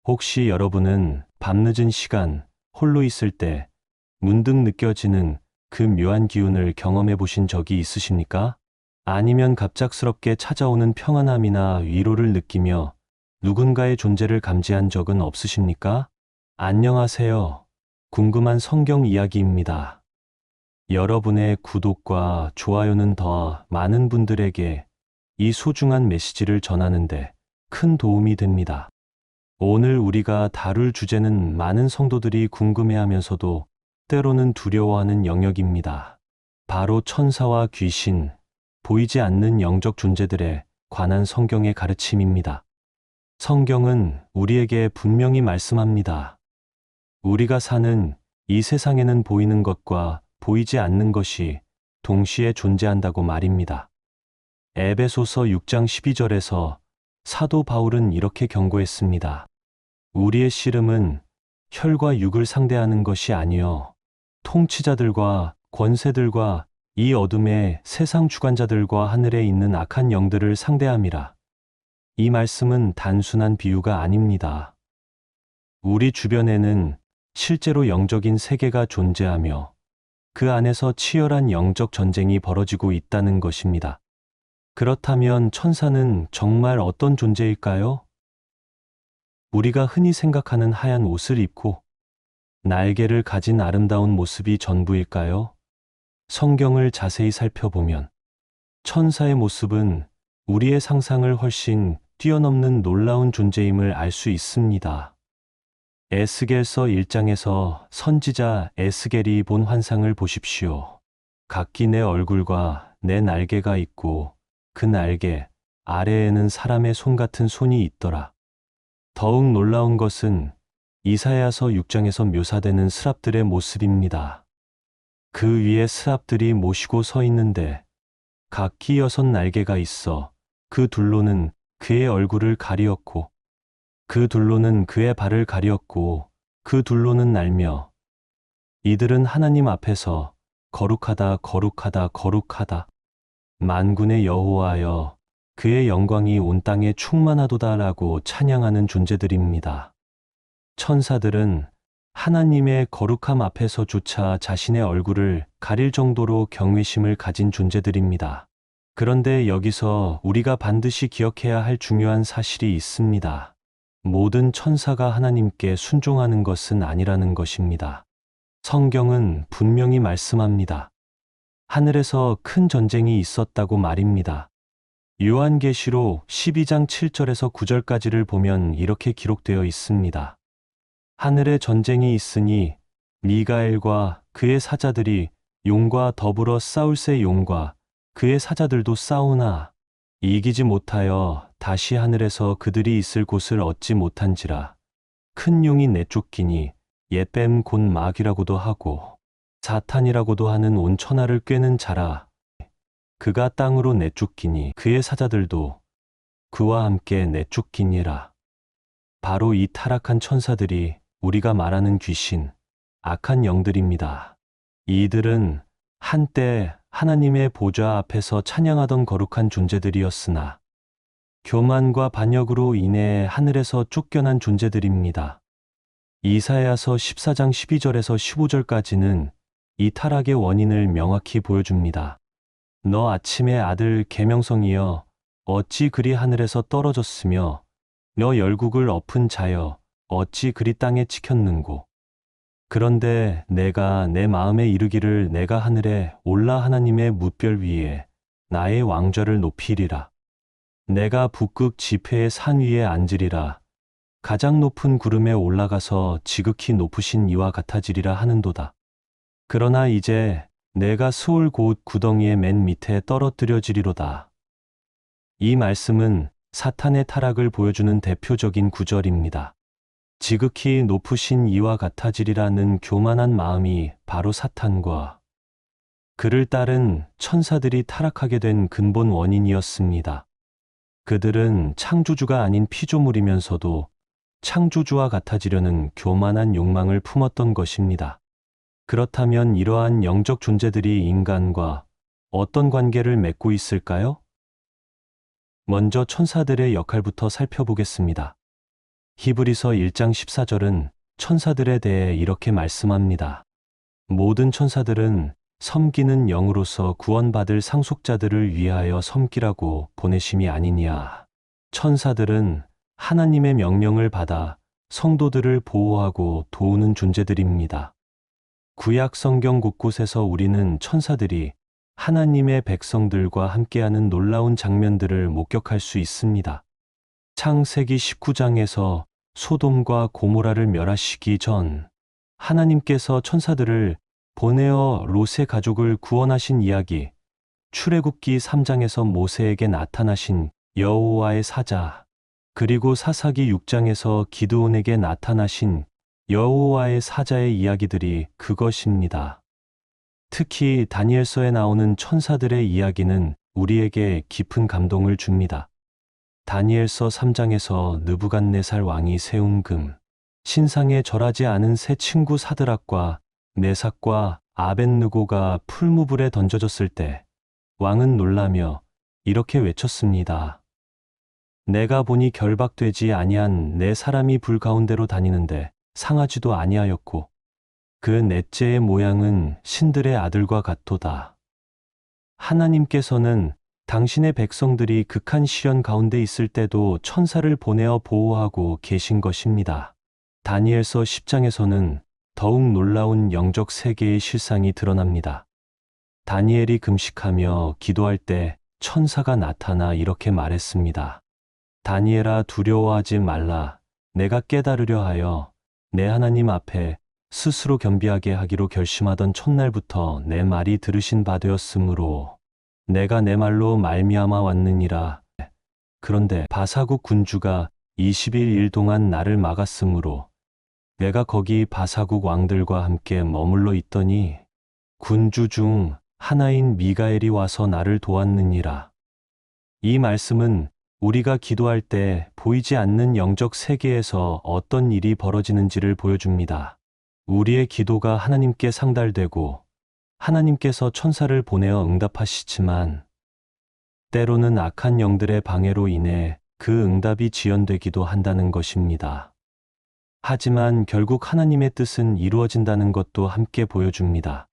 혹시 여러분은 밤늦은 시간 홀로 있을 때 문득 느껴지는 그 묘한 기운을 경험해 보신 적이 있으십니까? 아니면 갑작스럽게 찾아오는 평안함이나 위로를 느끼며 누군가의 존재를 감지한 적은 없으십니까? 안녕하세요. 궁금한 성경 이야기입니다. 여러분의 구독과 좋아요는 더 많은 분들에게 이 소중한 메시지를 전하는데 큰 도움이 됩니다. 오늘 우리가 다룰 주제는 많은 성도들이 궁금해하면서도 때로는 두려워하는 영역입니다. 바로 천사와 귀신, 보이지 않는 영적 존재들에 관한 성경의 가르침입니다. 성경은 우리에게 분명히 말씀합니다. 우리가 사는 이 세상에는 보이는 것과 보이지 않는 것이 동시에 존재한다고 말입니다. 에베소서 6장 12절에서 사도 바울은 이렇게 경고했습니다. 우리의 씨름은 혈과 육을 상대하는 것이 아니요 통치자들과 권세들과 이 어둠의 세상 주관자들과 하늘에 있는 악한 영들을 상대함이라. 이 말씀은 단순한 비유가 아닙니다. 우리 주변에는 실제로 영적인 세계가 존재하며 그 안에서 치열한 영적 전쟁이 벌어지고 있다는 것입니다. 그렇다면 천사는 정말 어떤 존재일까요? 우리가 흔히 생각하는 하얀 옷을 입고 날개를 가진 아름다운 모습이 전부일까요? 성경을 자세히 살펴보면 천사의 모습은 우리의 상상을 훨씬 뛰어넘는 놀라운 존재임을 알 수 있습니다. 에스겔서 1장에서 선지자 에스겔이 본 환상을 보십시오. 각기 내 얼굴과 내 날개가 있고 그 날개 아래에는 사람의 손 같은 손이 있더라. 더욱 놀라운 것은 이사야서 6장에서 묘사되는 스랍들의 모습입니다. 그 위에 스랍들이 모시고 서 있는데 각기 6 날개가 있어 그 둘로는 그의 얼굴을 가리었고 그 둘로는 그의 발을 가리었고 그 둘로는 날며 이들은 하나님 앞에서 거룩하다 거룩하다 거룩하다 만군의 여호와여 그의 영광이 온 땅에 충만하도다라고 찬양하는 존재들입니다. 천사들은 하나님의 거룩함 앞에서조차 자신의 얼굴을 가릴 정도로 경외심을 가진 존재들입니다. 그런데 여기서 우리가 반드시 기억해야 할 중요한 사실이 있습니다. 모든 천사가 하나님께 순종하는 것은 아니라는 것입니다. 성경은 분명히 말씀합니다. 하늘에서 큰 전쟁이 있었다고 말입니다. 요한계시록 12장 7절에서 9절까지를 보면 이렇게 기록되어 있습니다. 하늘에 전쟁이 있으니 미가엘과 그의 사자들이 용과 더불어 싸울새 용과 그의 사자들도 싸우나 이기지 못하여 다시 하늘에서 그들이 있을 곳을 얻지 못한지라. 큰 용이 내쫓기니 옛뱀 곧 마귀라고도 하고 사탄이라고도 하는 온 천하를 꿰는 자라. 그가 땅으로 내쫓기니 그의 사자들도 그와 함께 내쫓기니라. 바로 이 타락한 천사들이 우리가 말하는 귀신, 악한 영들입니다. 이들은 한때 하나님의 보좌 앞에서 찬양하던 거룩한 존재들이었으나 교만과 반역으로 인해 하늘에서 쫓겨난 존재들입니다. 이사야서 14장 12절에서 15절까지는 이 타락의 원인을 명확히 보여줍니다. 너 아침의 아들 계명성이여 어찌 그리 하늘에서 떨어졌으며 너 열국을 엎은 자여 어찌 그리 땅에 찍혔는고. 그런데 내가 내 마음에 이르기를 내가 하늘에 올라 하나님의 뭇별 위에 나의 왕좌를 높이리라. 내가 북극 지폐의 산 위에 앉으리라. 가장 높은 구름에 올라가서 지극히 높으신 이와 같아지리라 하는도다. 그러나 이제 내가 스올 곧 구덩이의 맨 밑에 떨어뜨려지리로다. 이 말씀은 사탄의 타락을 보여주는 대표적인 구절입니다. 지극히 높으신 이와 같아지리라는 교만한 마음이 바로 사탄과 그를 따른 천사들이 타락하게 된 근본 원인이었습니다. 그들은 창조주가 아닌 피조물이면서도 창조주와 같아지려는 교만한 욕망을 품었던 것입니다. 그렇다면 이러한 영적 존재들이 인간과 어떤 관계를 맺고 있을까요? 먼저 천사들의 역할부터 살펴보겠습니다. 히브리서 1장 14절은 천사들에 대해 이렇게 말씀합니다. 모든 천사들은 섬기는 영으로서 구원받을 상속자들을 위하여 섬기라고 보내심이 아니냐. 천사들은 하나님의 명령을 받아 성도들을 보호하고 도우는 존재들입니다. 구약 성경 곳곳에서 우리는 천사들이 하나님의 백성들과 함께하는 놀라운 장면들을 목격할 수 있습니다. 창세기 19장에서 소돔과 고모라를 멸하시기 전 하나님께서 천사들을 보내어 롯의 가족을 구원하신 이야기, 출애굽기 3장에서 모세에게 나타나신 여호와의 사자, 그리고 사사기 6장에서 기드온에게 나타나신 여호와의 사자의 이야기들이 그것입니다. 특히 다니엘서에 나오는 천사들의 이야기는 우리에게 깊은 감동을 줍니다. 다니엘서 3장에서 느부갓네살 왕이 세운 금, 신상에 절하지 않은 세 친구 사드락과 메삭과 아벳느고가 풀무불에 던져졌을 때 왕은 놀라며 이렇게 외쳤습니다. 내가 보니 결박되지 아니한 네 사람이 불 가운데로 다니는데 상하지도 아니하였고 그 넷째의 모양은 신들의 아들과 같도다. 하나님께서는 당신의 백성들이 극한 시련 가운데 있을 때도 천사를 보내어 보호하고 계신 것입니다. 다니엘서 10장에서는 더욱 놀라운 영적 세계의 실상이 드러납니다. 다니엘이 금식하며 기도할 때 천사가 나타나 이렇게 말했습니다. 다니엘아, 두려워하지 말라. 내가 깨달으려 하여 내 하나님 앞에 스스로 겸비하게 하기로 결심하던 첫날부터 내 말이 들으신 바 되었으므로 내가 내 말로 말미암아 왔느니라. 그런데 바사국 군주가 20일 동안 나를 막았으므로 내가 거기 바사국 왕들과 함께 머물러 있더니 군주 중 하나인 미가엘이 와서 나를 도왔느니라. 이 말씀은 우리가 기도할 때 보이지 않는 영적 세계에서 어떤 일이 벌어지는지를 보여줍니다. 우리의 기도가 하나님께 상달되고 하나님께서 천사를 보내어 응답하시지만 때로는 악한 영들의 방해로 인해 그 응답이 지연되기도 한다는 것입니다. 하지만 결국 하나님의 뜻은 이루어진다는 것도 함께 보여줍니다.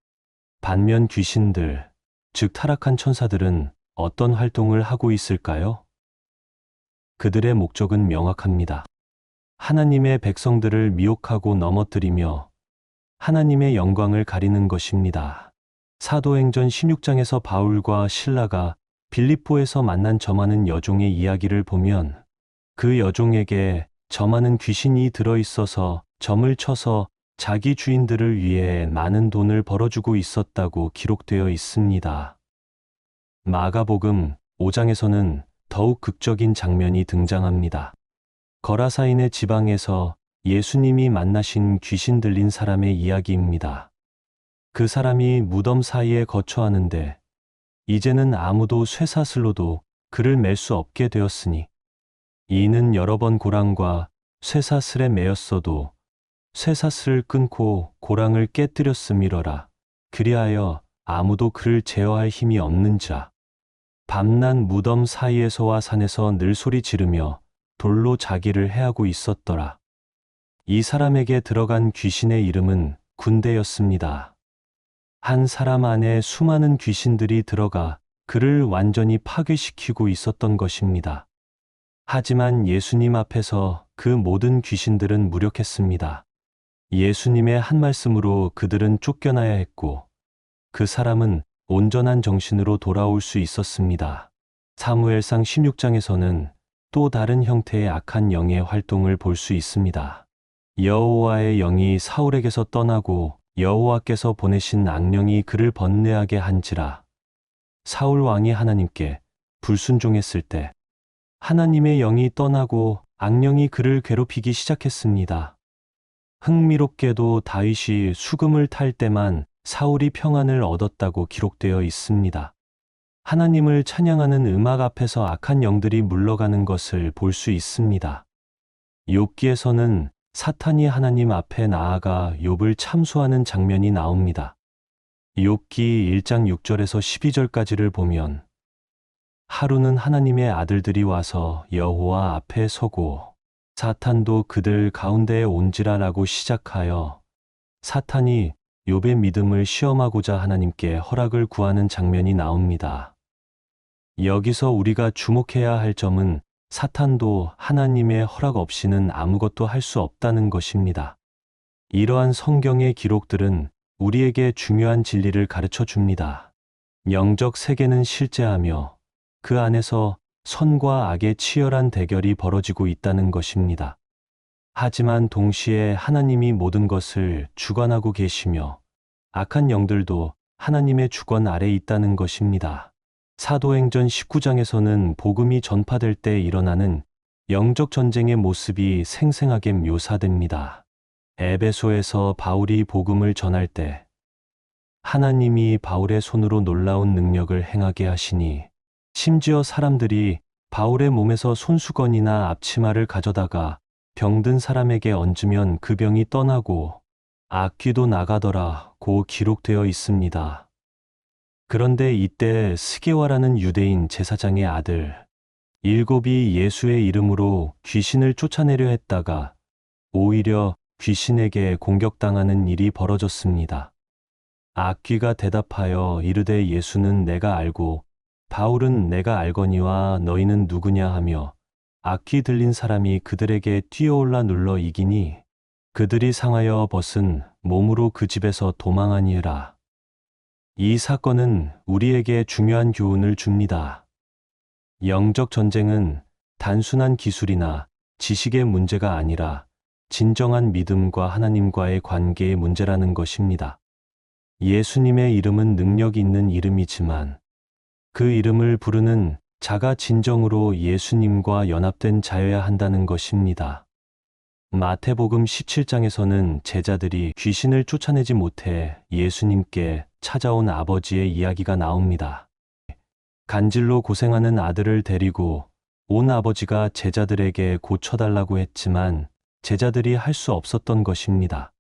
반면 귀신들, 즉 타락한 천사들은 어떤 활동을 하고 있을까요? 그들의 목적은 명확합니다. 하나님의 백성들을 미혹하고 넘어뜨리며 하나님의 영광을 가리는 것입니다. 사도행전 16장에서 바울과 실라가 빌립보에서 만난 점하는 여종의 이야기를 보면 그 여종에게 점하는 귀신이 들어있어서 점을 쳐서 자기 주인들을 위해 많은 돈을 벌어주고 있었다고 기록되어 있습니다. 마가복음 5장에서는 더욱 극적인 장면이 등장합니다. 거라사인의 지방에서 예수님이 만나신 귀신 들린 사람의 이야기입니다. 그 사람이 무덤 사이에 거처하는데 이제는 아무도 쇠사슬로도 그를 맬 수 없게 되었으니 이는 여러 번 고랑과 쇠사슬에 매였어도 쇠사슬을 끊고 고랑을 깨뜨렸음이러라. 그리하여 아무도 그를 제어할 힘이 없는지라. 밤낮 무덤 사이에서와 산에서 늘 소리 지르며 돌로 자기를 해하고 있었더라. 이 사람에게 들어간 귀신의 이름은 군대였습니다. 한 사람 안에 수많은 귀신들이 들어가 그를 완전히 파괴시키고 있었던 것입니다. 하지만 예수님 앞에서 그 모든 귀신들은 무력했습니다. 예수님의 한 말씀으로 그들은 쫓겨나야 했고 그 사람은 온전한 정신으로 돌아올 수 있었습니다. 사무엘상 16장에서는 또 다른 형태의 악한 영의 활동을 볼 수 있습니다. 여호와의 영이 사울에게서 떠나고 여호와께서 보내신 악령이 그를 번뇌하게 한지라. 사울 왕이 하나님께 불순종했을 때 하나님의 영이 떠나고 악령이 그를 괴롭히기 시작했습니다. 흥미롭게도 다윗이 수금을 탈 때만 사울이 평안을 얻었다고 기록되어 있습니다. 하나님을 찬양하는 음악 앞에서 악한 영들이 물러가는 것을 볼 수 있습니다. 욥기에서는 사탄이 하나님 앞에 나아가 욥을 참소하는 장면이 나옵니다. 욥기 1장 6절에서 12절까지를 보면 하루는 하나님의 아들들이 와서 여호와 앞에 서고 사탄도 그들 가운데에 온지라라고 시작하여 사탄이 욥의 믿음을 시험하고자 하나님께 허락을 구하는 장면이 나옵니다. 여기서 우리가 주목해야 할 점은 사탄도 하나님의 허락 없이는 아무것도 할 수 없다는 것입니다. 이러한 성경의 기록들은 우리에게 중요한 진리를 가르쳐 줍니다. 영적 세계는 실제하며 그 안에서 선과 악의 치열한 대결이 벌어지고 있다는 것입니다. 하지만 동시에 하나님이 모든 것을 주관하고 계시며 악한 영들도 하나님의 주권 아래 있다는 것입니다. 사도행전 19장에서는 복음이 전파될 때 일어나는 영적 전쟁의 모습이 생생하게 묘사됩니다. 에베소에서 바울이 복음을 전할 때 하나님이 바울의 손으로 놀라운 능력을 행하게 하시니 심지어 사람들이 바울의 몸에서 손수건이나 앞치마를 가져다가 병든 사람에게 얹으면 그 병이 떠나고 악귀도 나가더라고 기록되어 있습니다. 그런데 이때 스게와라는 유대인 제사장의 아들 일곱이 예수의 이름으로 귀신을 쫓아내려 했다가 오히려 귀신에게 공격당하는 일이 벌어졌습니다. 악귀가 대답하여 이르되 예수는 내가 알고 바울은 내가 알거니와 너희는 누구냐 하며 악귀 들린 사람이 그들에게 뛰어올라 눌러 이기니 그들이 상하여 벗은 몸으로 그 집에서 도망하니라. 이 사건은 우리에게 중요한 교훈을 줍니다. 영적 전쟁은 단순한 기술이나 지식의 문제가 아니라 진정한 믿음과 하나님과의 관계의 문제라는 것입니다. 예수님의 이름은 능력 있는 이름이지만 그 이름을 부르는 자가 진정으로 예수님과 연합된 자여야 한다는 것입니다. 마태복음 17장에서는 제자들이 귀신을 쫓아내지 못해 예수님께 찾아온 아버지의 이야기가 나옵니다. 간질로 고생하는 아들을 데리고 온 아버지가 제자들에게 고쳐달라고 했지만 제자들이 할 수 없었던 것입니다.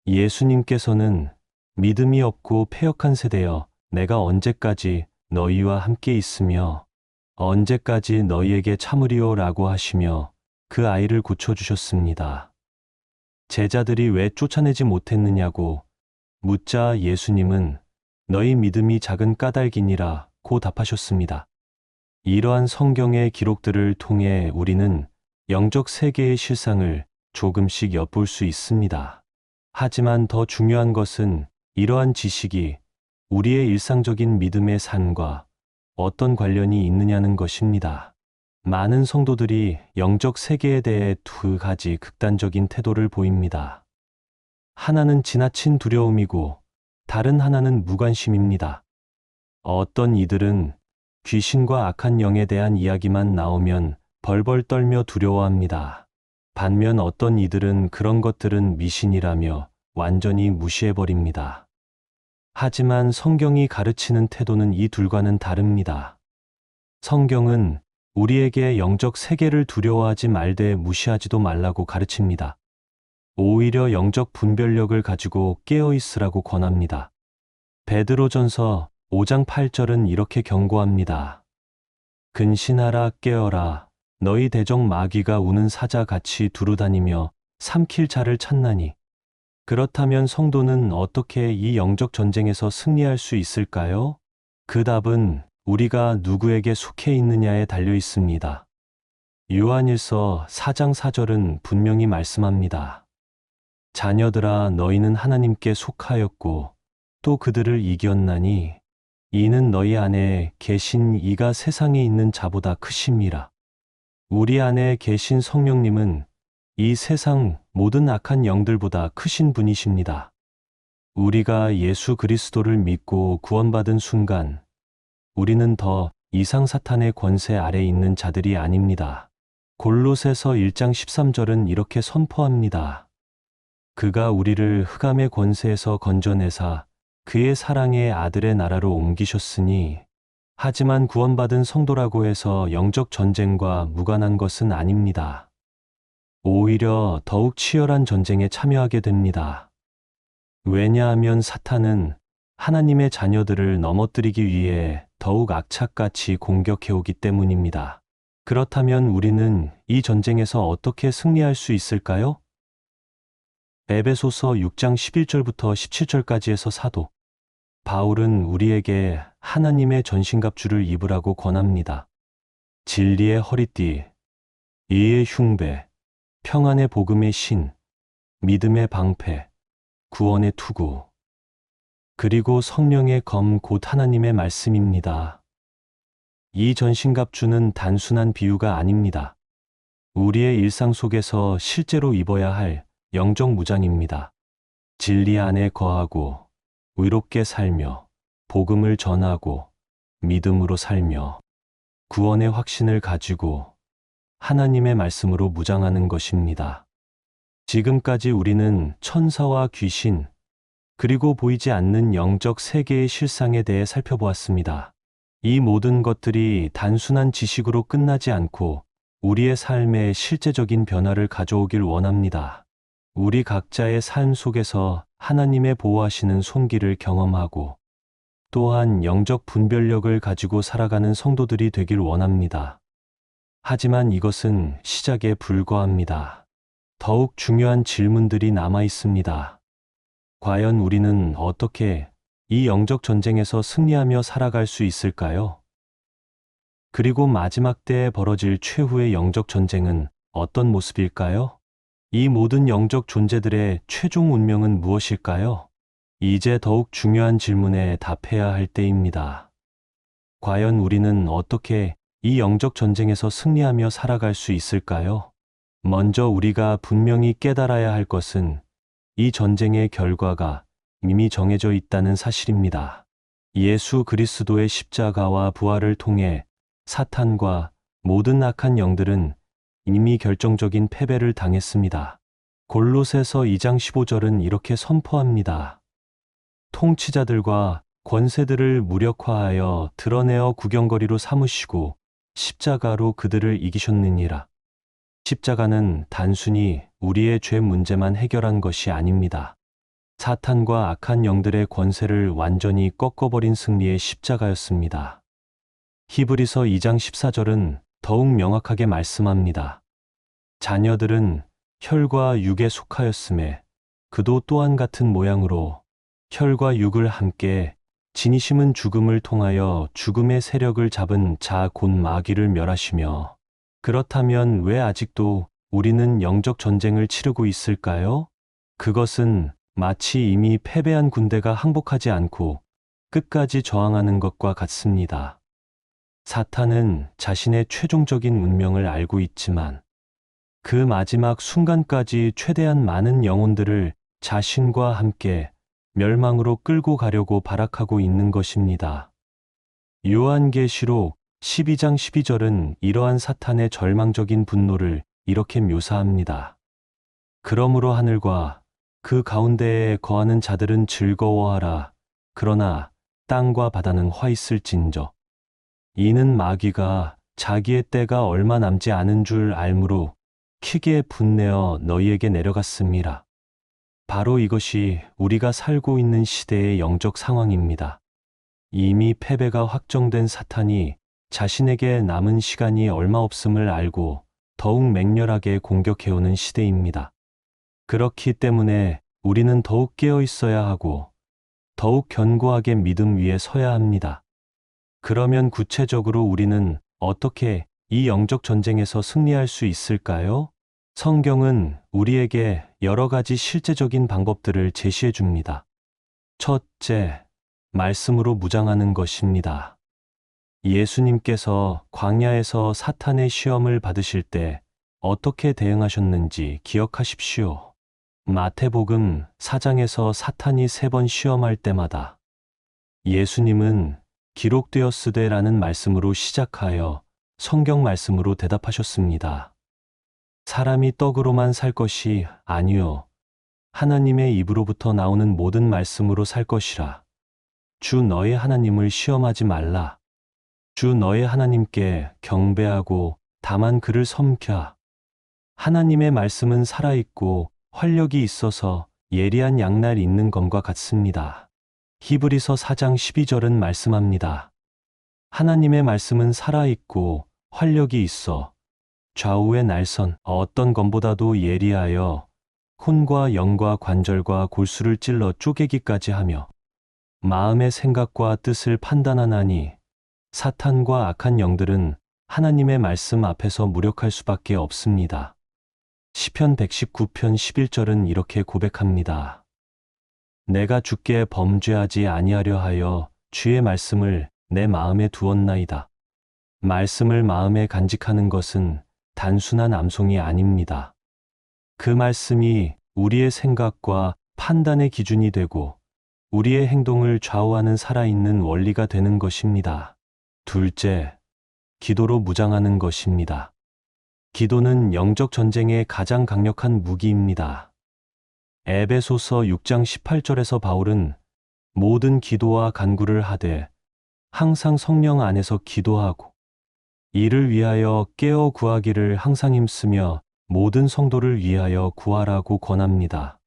예수님께서는 믿음이 없고 패역한 세대여 내가 언제까지 너희와 함께 있으며 언제까지 너희에게 참으리오 라고 하시며 그 아이를 고쳐주셨습니다. 제자들이 왜 쫓아내지 못했느냐고 묻자 예수님은 너희 믿음이 작은 까닭이니라 고 답하셨습니다. 이러한 성경의 기록들을 통해 우리는 영적 세계의 실상을 조금씩 엿볼 수 있습니다. 하지만 더 중요한 것은 이러한 지식이 우리의 일상적인 믿음의 삶과 어떤 관련이 있느냐는 것입니다. 많은 성도들이 영적 세계에 대해 두 가지 극단적인 태도를 보입니다. 하나는 지나친 두려움이고 다른 하나는 무관심입니다. 어떤 이들은 귀신과 악한 영에 대한 이야기만 나오면 벌벌 떨며 두려워합니다. 반면 어떤 이들은 그런 것들은 미신이라며 완전히 무시해버립니다. 하지만 성경이 가르치는 태도는 이 둘과는 다릅니다. 성경은 우리에게 영적 세계를 두려워하지 말되 무시하지도 말라고 가르칩니다. 오히려 영적 분별력을 가지고 깨어있으라고 권합니다. 베드로전서 5장 8절은 이렇게 경고합니다. 근신하라 깨어라 너희 대적 마귀가 우는 사자같이 두루다니며 삼킬 자를 찾나니 그렇다면 성도는 어떻게 이 영적 전쟁에서 승리할 수 있을까요? 그 답은 우리가 누구에게 속해 있느냐에 달려 있습니다. 요한일서 4장 4절은 분명히 말씀합니다. 자녀들아 너희는 하나님께 속하였고 또 그들을 이겼나니 이는 너희 안에 계신 이가 세상에 있는 자보다 크심이라. 우리 안에 계신 성령님은 이 세상 모든 악한 영들보다 크신 분이십니다. 우리가 예수 그리스도를 믿고 구원받은 순간 우리는 더 이상 사탄의 권세 아래 있는 자들이 아닙니다. 골로새서 1장 13절은 이렇게 선포합니다. 그가 우리를 흑암의 권세에서 건져내사 그의 사랑의 아들의 나라로 옮기셨으니 하지만 구원받은 성도라고 해서 영적 전쟁과 무관한 것은 아닙니다. 오히려 더욱 치열한 전쟁에 참여하게 됩니다. 왜냐하면 사탄은 하나님의 자녀들을 넘어뜨리기 위해 더욱 악착같이 공격해오기 때문입니다. 그렇다면 우리는 이 전쟁에서 어떻게 승리할 수 있을까요? 에베소서 6장 11절부터 17절까지에서 사도 바울은 우리에게 하나님의 전신갑주를 입으라고 권합니다. 진리의 허리띠, 이의 흉배, 평안의 복음의 신, 믿음의 방패, 구원의 투구, 그리고 성령의 검 곧 하나님의 말씀입니다. 이 전신갑주는 단순한 비유가 아닙니다. 우리의 일상 속에서 실제로 입어야 할 영적 무장입니다. 진리 안에 거하고 의롭게 살며 복음을 전하고 믿음으로 살며 구원의 확신을 가지고 하나님의 말씀으로 무장하는 것입니다. 지금까지 우리는 천사와 귀신, 그리고 보이지 않는 영적 세계의 실상에 대해 살펴보았습니다. 이 모든 것들이 단순한 지식으로 끝나지 않고 우리의 삶에 실제적인 변화를 가져오길 원합니다. 우리 각자의 삶 속에서 하나님의 보호하시는 손길을 경험하고 또한 영적 분별력을 가지고 살아가는 성도들이 되길 원합니다. 하지만 이것은 시작에 불과합니다. 더욱 중요한 질문들이 남아 있습니다. 과연 우리는 어떻게 이 영적 전쟁에서 승리하며 살아갈 수 있을까요? 그리고 마지막 때에 벌어질 최후의 영적 전쟁은 어떤 모습일까요? 이 모든 영적 존재들의 최종 운명은 무엇일까요? 이제 더욱 중요한 질문에 답해야 할 때입니다. 과연 우리는 어떻게 이 영적 전쟁에서 승리하며 살아갈 수 있을까요? 먼저 우리가 분명히 깨달아야 할 것은 이 전쟁의 결과가 이미 정해져 있다는 사실입니다. 예수 그리스도의 십자가와 부활을 통해 사탄과 모든 악한 영들은 이미 결정적인 패배를 당했습니다. 골로새서 2장 15절은 이렇게 선포합니다. 통치자들과 권세들을 무력화하여 드러내어 구경거리로 삼으시고 십자가로 그들을 이기셨느니라. 십자가는 단순히 우리의 죄 문제만 해결한 것이 아닙니다. 사탄과 악한 영들의 권세를 완전히 꺾어버린 승리의 십자가였습니다. 히브리서 2장 14절은 더욱 명확하게 말씀합니다. 자녀들은 혈과 육에 속하였음에 그도 또한 같은 모양으로 혈과 육을 함께 지니심은 죽음을 통하여 죽음의 세력을 잡은 자 곧 마귀를 멸하시며 그렇다면 왜 아직도 우리는 영적 전쟁을 치르고 있을까요? 그것은 마치 이미 패배한 군대가 항복하지 않고 끝까지 저항하는 것과 같습니다. 사탄은 자신의 최종적인 운명을 알고 있지만 그 마지막 순간까지 최대한 많은 영혼들을 자신과 함께 멸망으로 끌고 가려고 발악하고 있는 것입니다. 요한계시록 12장 12절은 이러한 사탄의 절망적인 분노를 이렇게 묘사합니다. 그러므로 하늘과 그 가운데에 거하는 자들은 즐거워하라. 그러나 땅과 바다는 화 있을진저. 이는 마귀가 자기의 때가 얼마 남지 않은 줄 알므로 크게 분내어 너희에게 내려갔음이라. 바로 이것이 우리가 살고 있는 시대의 영적 상황입니다. 이미 패배가 확정된 사탄이 자신에게 남은 시간이 얼마 없음을 알고 더욱 맹렬하게 공격해오는 시대입니다. 그렇기 때문에 우리는 더욱 깨어 있어야 하고 더욱 견고하게 믿음 위에 서야 합니다. 그러면 구체적으로 우리는 어떻게 이 영적 전쟁에서 승리할 수 있을까요? 성경은 우리에게 여러 가지 실제적인 방법들을 제시해 줍니다. 첫째, 말씀으로 무장하는 것입니다. 예수님께서 광야에서 사탄의 시험을 받으실 때 어떻게 대응하셨는지 기억하십시오. 마태복음 4장에서 사탄이 3번 시험할 때마다 예수님은 기록되었으되라는 말씀으로 시작하여 성경 말씀으로 대답하셨습니다. 사람이 떡으로만 살 것이 아니요 하나님의 입으로부터 나오는 모든 말씀으로 살 것이라. 주 너의 하나님을 시험하지 말라. 주 너의 하나님께 경배하고 다만 그를 섬겨. 하나님의 말씀은 살아있고 활력이 있어서 예리한 양날 있는 검과 같습니다. 히브리서 4장 12절은 말씀합니다. 하나님의 말씀은 살아있고 활력이 있어 좌우의 날선 어떤 검보다도 예리하여 혼과 영과 관절과 골수를 찔러 쪼개기까지 하며 마음의 생각과 뜻을 판단하나니 사탄과 악한 영들은 하나님의 말씀 앞에서 무력할 수밖에 없습니다. 시편 119편 11절은 이렇게 고백합니다. 내가 주께 범죄하지 아니하려 하여 주의 말씀을 내 마음에 두었나이다. 말씀을 마음에 간직하는 것은 단순한 암송이 아닙니다. 그 말씀이 우리의 생각과 판단의 기준이 되고 우리의 행동을 좌우하는 살아있는 원리가 되는 것입니다. 둘째, 기도로 무장하는 것입니다. 기도는 영적 전쟁의 가장 강력한 무기입니다. 에베소서 6장 18절에서 바울은 모든 기도와 간구를 하되 항상 성령 안에서 기도하고 이를 위하여 깨어 구하기를 항상 힘쓰며 모든 성도를 위하여 구하라고 권합니다.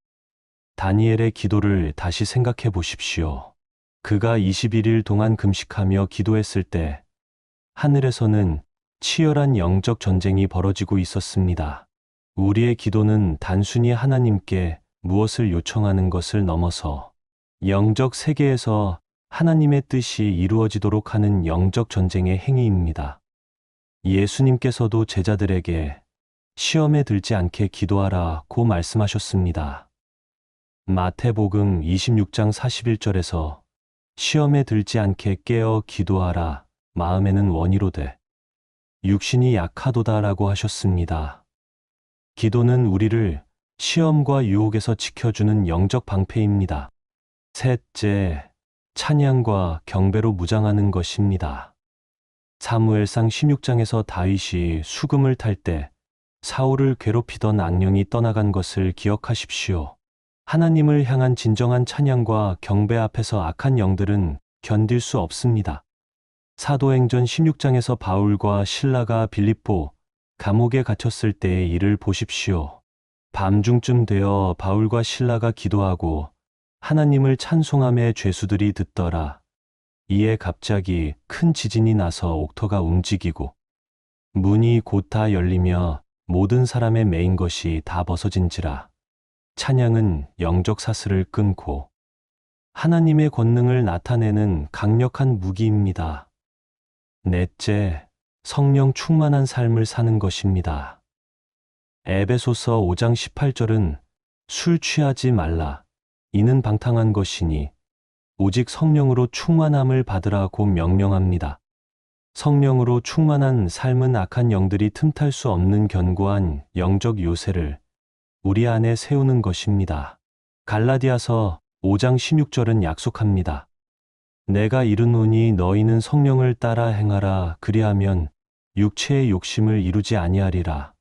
다니엘의 기도를 다시 생각해 보십시오. 그가 21일 동안 금식하며 기도했을 때 하늘에서는 치열한 영적 전쟁이 벌어지고 있었습니다. 우리의 기도는 단순히 하나님께 무엇을 요청하는 것을 넘어서 영적 세계에서 하나님의 뜻이 이루어지도록 하는 영적 전쟁의 행위입니다. 예수님께서도 제자들에게 시험에 들지 않게 기도하라고 말씀하셨습니다. 마태복음 26장 41절에서 시험에 들지 않게 깨어 기도하라 마음에는 원이로되 육신이 약하도다라고 하셨습니다. 기도는 우리를 시험과 유혹에서 지켜주는 영적 방패입니다. 셋째, 찬양과 경배로 무장하는 것입니다. 사무엘상 16장에서 다윗이 수금을 탈 때 사울을 괴롭히던 악령이 떠나간 것을 기억하십시오. 하나님을 향한 진정한 찬양과 경배 앞에서 악한 영들은 견딜 수 없습니다. 사도행전 16장에서 바울과 실라가 빌립보 감옥에 갇혔을 때의 일을 보십시오. 밤중쯤 되어 바울과 실라가 기도하고 하나님을 찬송함에 죄수들이 듣더라. 이에 갑자기 큰 지진이 나서 옥토가 움직이고 문이 곧 다 열리며 모든 사람의 매인 것이 다 벗어진지라. 찬양은 영적 사슬을 끊고 하나님의 권능을 나타내는 강력한 무기입니다. 넷째, 성령 충만한 삶을 사는 것입니다. 에베소서 5장 18절은 술 취하지 말라. 이는 방탕한 것이니 오직 성령으로 충만함을 받으라고 명령합니다. 성령으로 충만한 삶은 악한 영들이 틈탈 수 없는 견고한 영적 요새를 우리 안에 세우는 것입니다. 갈라디아서 5장 16절은 약속합니다. 내가 이르노니 너희는 성령을 따라 행하라. 그리하면 육체의 욕심을 이루지 아니하리라.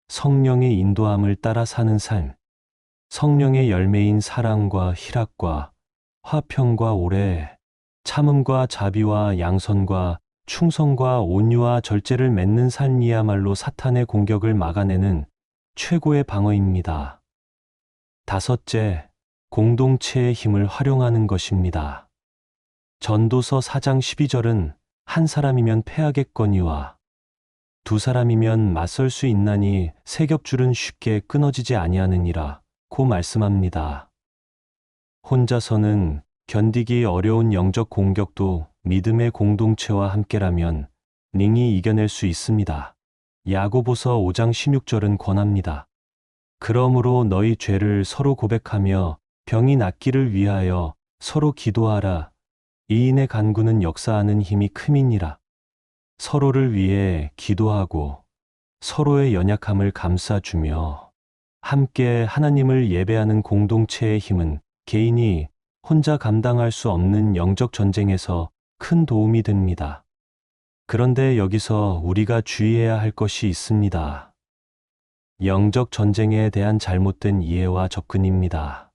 성령의 인도함을 따라 사는 삶. 성령의 열매인 사랑과 희락과 화평과 오래, 참음과 자비와 양선과 충성과 온유와 절제를 맺는 삶이야말로 사탄의 공격을 막아내는 최고의 방어입니다. 다섯째, 공동체의 힘을 활용하는 것입니다. 전도서 4장 12절은 한 사람이면 패하겠거니와 두 사람이면 맞설 수 있나니 세 겹줄은 쉽게 끊어지지 아니하느니라 고 말씀합니다. 혼자서는 견디기 어려운 영적 공격도 믿음의 공동체와 함께라면 능히 이겨낼 수 있습니다. 야고보서 5장 16절은 권합니다. 그러므로 너희 죄를 서로 고백하며 병이 낫기를 위하여 서로 기도하라. 이인의 간구는 역사하는 힘이 큼이니라. 서로를 위해 기도하고 서로의 연약함을 감싸주며 함께 하나님을 예배하는 공동체의 힘은 개인이 혼자 감당할 수 없는 영적 전쟁에서 큰 도움이 됩니다. 그런데 여기서 우리가 주의해야 할 것이 있습니다. 영적 전쟁에 대한 잘못된 이해와 접근입니다.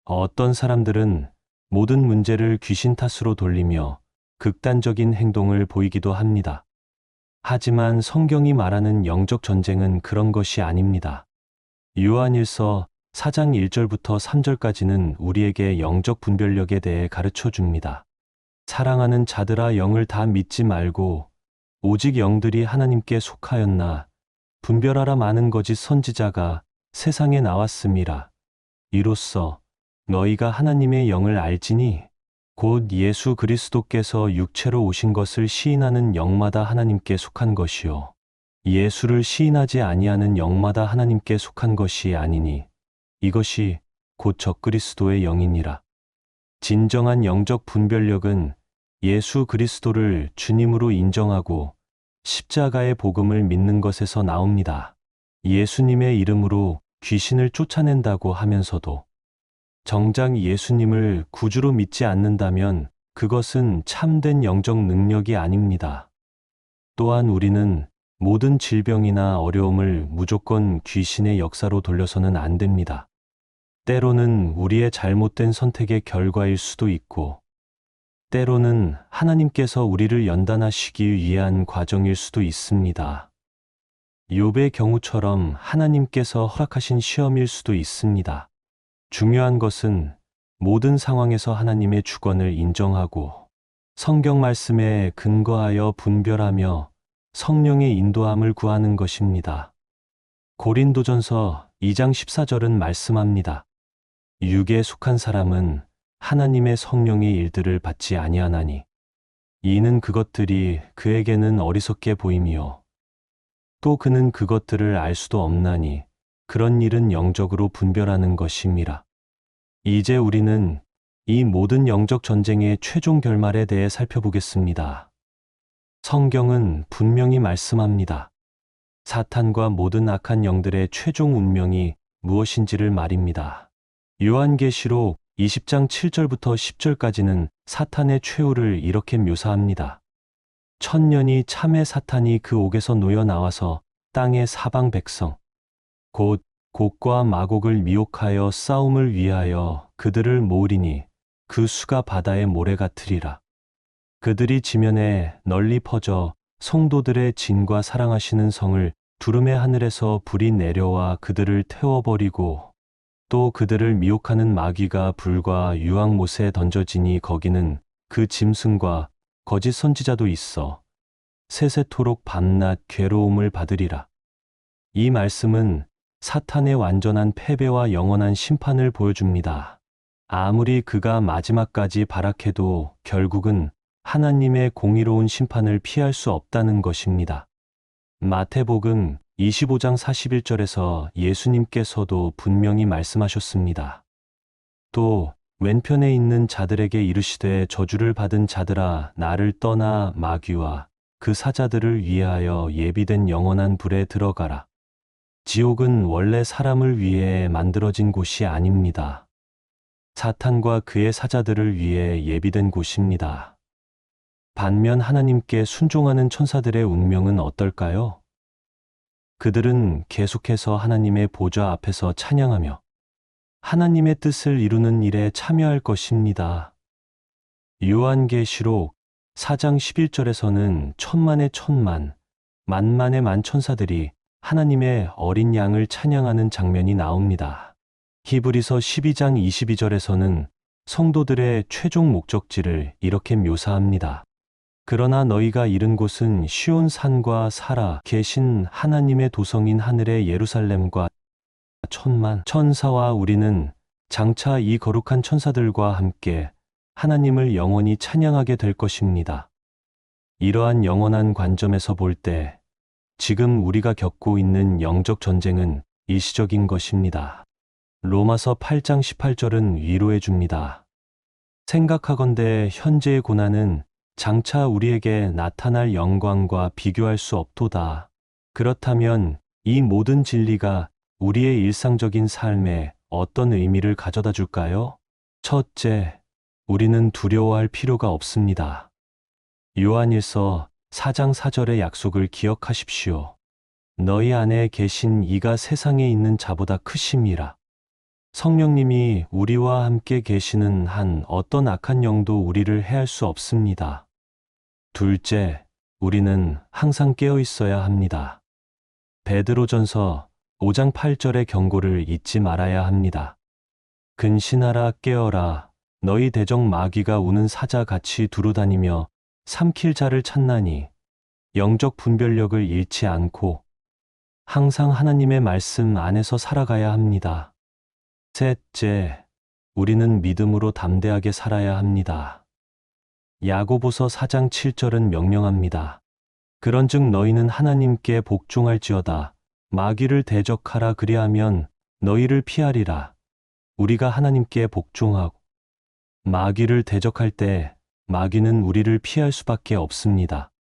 어떤 사람들은 모든 문제를 귀신 탓으로 돌리며 극단적인 행동을 보이기도 합니다. 하지만 성경이 말하는 영적 전쟁은 그런 것이 아닙니다. 요한일서 4장 1절부터 3절까지는 우리에게 영적 분별력에 대해 가르쳐 줍니다. 사랑하는 자들아 영을 다 믿지 말고 오직 영들이 하나님께 속하였나 분별하라. 많은 거짓 선지자가 세상에 나왔음이라. 이로써 너희가 하나님의 영을 알지니 곧 예수 그리스도께서 육체로 오신 것을 시인하는 영마다 하나님께 속한 것이요 예수를 시인하지 아니하는 영마다 하나님께 속한 것이 아니니 이것이 곧 적그리스도의 영이니라. 진정한 영적 분별력은 예수 그리스도를 주님으로 인정하고 십자가의 복음을 믿는 것에서 나옵니다. 예수님의 이름으로 귀신을 쫓아낸다고 하면서도 정작 예수님을 구주로 믿지 않는다면 그것은 참된 영적 능력이 아닙니다. 또한 우리는 모든 질병이나 어려움을 무조건 귀신의 역사로 돌려서는 안 됩니다. 때로는 우리의 잘못된 선택의 결과일 수도 있고, 때로는 하나님께서 우리를 연단하시기 위한 과정일 수도 있습니다. 욥의 경우처럼 하나님께서 허락하신 시험일 수도 있습니다. 중요한 것은 모든 상황에서 하나님의 주권을 인정하고 성경 말씀에 근거하여 분별하며 성령의 인도함을 구하는 것입니다. 고린도전서 2장 14절은 말씀합니다. 육에 속한 사람은 하나님의 성령의 일들을 받지 아니하나니 이는 그것들이 그에게는 어리석게 보임이요 또 그는 그것들을 알 수도 없나니 그런 일은 영적으로 분별하는 것임이라. 이제 우리는 이 모든 영적 전쟁의 최종 결말에 대해 살펴보겠습니다. 성경은 분명히 말씀합니다. 사탄과 모든 악한 영들의 최종 운명이 무엇인지를 말입니다. 요한계시록 20장 7절부터 10절까지는 사탄의 최후를 이렇게 묘사합니다. 천년이 참해 사탄이 그 옥에서 놓여 나와서 땅의 사방 백성 곧 곡과 마곡을 미혹하여 싸움을 위하여 그들을 모으리니 그 수가 바다의 모래 같으리라. 그들이 지면에 널리 퍼져 성도들의 진과 사랑하시는 성을 두루매 하늘에서 불이 내려와 그들을 태워버리고 또 그들을 미혹하는 마귀가 불과 유황못에 던져지니 거기는 그 짐승과 거짓 선지자도 있어 세세토록 밤낮 괴로움을 받으리라. 이 말씀은 사탄의 완전한 패배와 영원한 심판을 보여줍니다. 아무리 그가 마지막까지 발악해도 결국은 하나님의 공의로운 심판을 피할 수 없다는 것입니다. 마태복음 25장 41절에서 예수님께서도 분명히 말씀하셨습니다. 또 왼편에 있는 자들에게 이르시되 저주를 받은 자들아 나를 떠나 마귀와 그 사자들을 위하여 예비된 영원한 불에 들어가라. 지옥은 원래 사람을 위해 만들어진 곳이 아닙니다. 사탄과 그의 사자들을 위해 예비된 곳입니다. 반면 하나님께 순종하는 천사들의 운명은 어떨까요? 그들은 계속해서 하나님의 보좌 앞에서 찬양하며 하나님의 뜻을 이루는 일에 참여할 것입니다. 요한계시록 4장 11절에서는 천만의 천만, 만만의 만천사들이 하나님의 어린 양을 찬양하는 장면이 나옵니다. 히브리서 12장 22절에서는 성도들의 최종 목적지를 이렇게 묘사합니다. 그러나 너희가 이른 곳은 시온 산과 살아 계신 하나님의 도성인 하늘의 예루살렘과 천만 천사와 우리는 장차 이 거룩한 천사들과 함께 하나님을 영원히 찬양하게 될 것입니다. 이러한 영원한 관점에서 볼 때 지금 우리가 겪고 있는 영적 전쟁은 일시적인 것입니다. 로마서 8장 18절은 위로해 줍니다. 생각하건대 현재의 고난은 장차 우리에게 나타날 영광과 비교할 수 없도다. 그렇다면 이 모든 진리가 우리의 일상적인 삶에 어떤 의미를 가져다 줄까요? 첫째, 우리는 두려워할 필요가 없습니다. 요한일서 4장 4절의 약속을 기억하십시오. 너희 안에 계신 이가 세상에 있는 자보다 크심이라. 성령님이 우리와 함께 계시는 한 어떤 악한 영도 우리를 해할 수 없습니다. 둘째, 우리는 항상 깨어 있어야 합니다. 베드로전서 5장 8절의 경고를 잊지 말아야 합니다. 근신하라 깨어라 너희 대적 마귀가 우는 사자 같이 두루다니며 삼킬 자를 찾나니 영적 분별력을 잃지 않고 항상 하나님의 말씀 안에서 살아가야 합니다. 셋째, 우리는 믿음으로 담대하게 살아야 합니다. 야고보서 4장 7절은 명령합니다. 그런즉 너희는 하나님께 복종할지어다. 마귀를 대적하라. 그리하면 너희를 피하리라. 우리가 하나님께 복종하고 마귀를 대적할 때 마귀는 우리를 피할 수밖에 없습니다.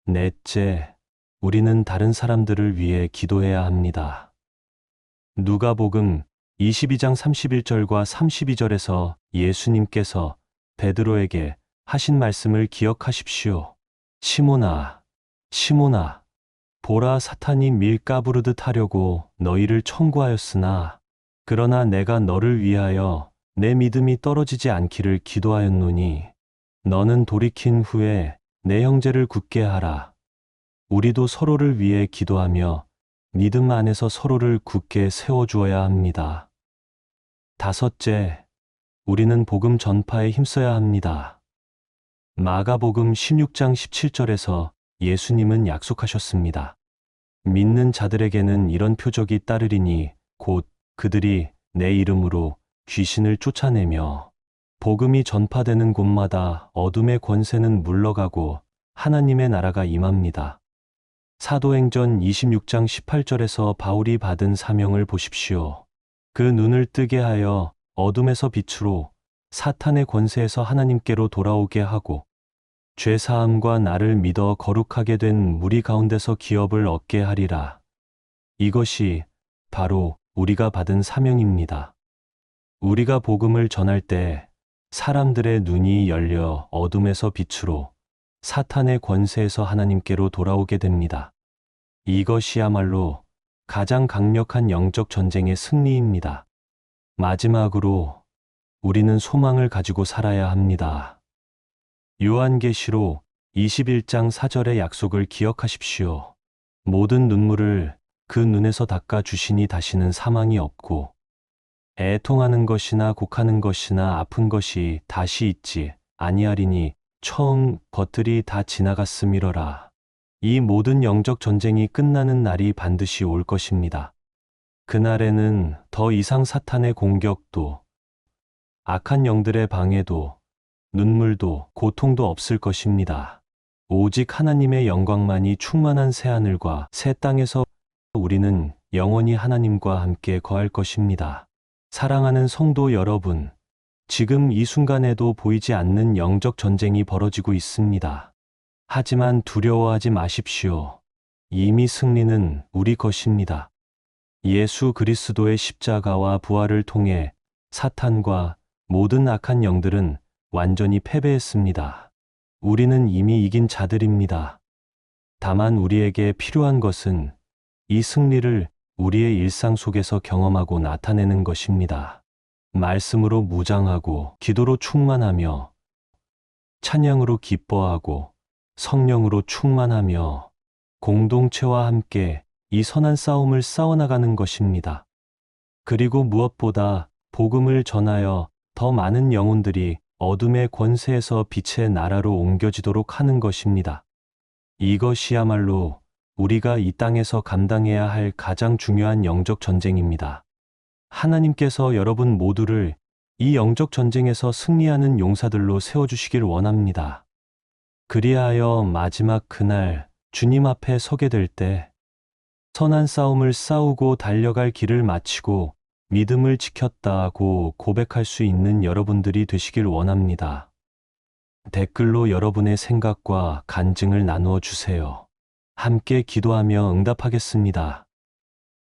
넷째, 우리는 다른 사람들을 위해 기도해야 합니다. 누가복음 22장 31절과 32절에서 예수님께서 베드로에게 하신 말씀을 기억하십시오. 시몬아, 시몬아, 보라, 사탄이 밀 까부르듯 하려고 너희를 청구하였으나 그러나 내가 너를 위하여 내 믿음이 떨어지지 않기를 기도하였노니 너는 돌이킨 후에 내 형제를 굳게 하라. 우리도 서로를 위해 기도하며 믿음 안에서 서로를 굳게 세워주어야 합니다. 다섯째, 우리는 복음 전파에 힘써야 합니다. 마가복음 16장 17절에서 예수님은 약속하셨습니다. 믿는 자들에게는 이런 표적이 따르리니 곧 그들이 내 이름으로 귀신을 쫓아내며 복음이 전파되는 곳마다 어둠의 권세는 물러가고 하나님의 나라가 임합니다. 사도행전 26장 18절에서 바울이 받은 사명을 보십시오. 그 눈을 뜨게 하여 어둠에서 빛으로 사탄의 권세에서 하나님께로 돌아오게 하고 죄사함과 나를 믿어 거룩하게 된 무리 가운데서 기업을 얻게 하리라. 이것이 바로 우리가 받은 사명입니다. 우리가 복음을 전할 때 사람들의 눈이 열려 어둠에서 빛으로 사탄의 권세에서 하나님께로 돌아오게 됩니다. 이것이야말로 가장 강력한 영적 전쟁의 승리입니다. 마지막으로 우리는 소망을 가지고 살아야 합니다. 요한계시록 21장 4절의 약속을 기억하십시오. 모든 눈물을 그 눈에서 닦아 주시니 다시는 사망이 없고 애통하는 것이나 곡하는 것이나 아픈 것이 다시 있지 아니하리니 처음 것들이 다 지나갔음이러라. 이 모든 영적 전쟁이 끝나는 날이 반드시 올 것입니다. 그날에는 더 이상 사탄의 공격도 악한 영들의 방해도 눈물도 고통도 없을 것입니다. 오직 하나님의 영광만이 충만한 새하늘과 새 땅에서 우리는 영원히 하나님과 함께 거할 것입니다. 사랑하는 성도 여러분, 지금 이 순간에도 보이지 않는 영적 전쟁이 벌어지고 있습니다. 하지만 두려워하지 마십시오. 이미 승리는 우리 것입니다. 예수 그리스도의 십자가와 부활을 통해 사탄과 모든 악한 영들은 완전히 패배했습니다. 우리는 이미 이긴 자들입니다. 다만 우리에게 필요한 것은 이 승리를 우리의 일상 속에서 경험하고 나타내는 것입니다. 말씀으로 무장하고 기도로 충만하며 찬양으로 기뻐하고 성령으로 충만하며 공동체와 함께 이 선한 싸움을 싸워나가는 것입니다. 그리고 무엇보다 복음을 전하여 더 많은 영혼들이 어둠의 권세에서 빛의 나라로 옮겨지도록 하는 것입니다. 이것이야말로 우리가 이 땅에서 감당해야 할 가장 중요한 영적 전쟁입니다. 하나님께서 여러분 모두를 이 영적 전쟁에서 승리하는 용사들로 세워주시길 원합니다. 그리하여 마지막 그날 주님 앞에 서게 될 때 선한 싸움을 싸우고 달려갈 길을 마치고 믿음을 지켰다고 고백할 수 있는 여러분들이 되시길 원합니다. 댓글로 여러분의 생각과 간증을 나누어 주세요. 함께 기도하며 응답하겠습니다.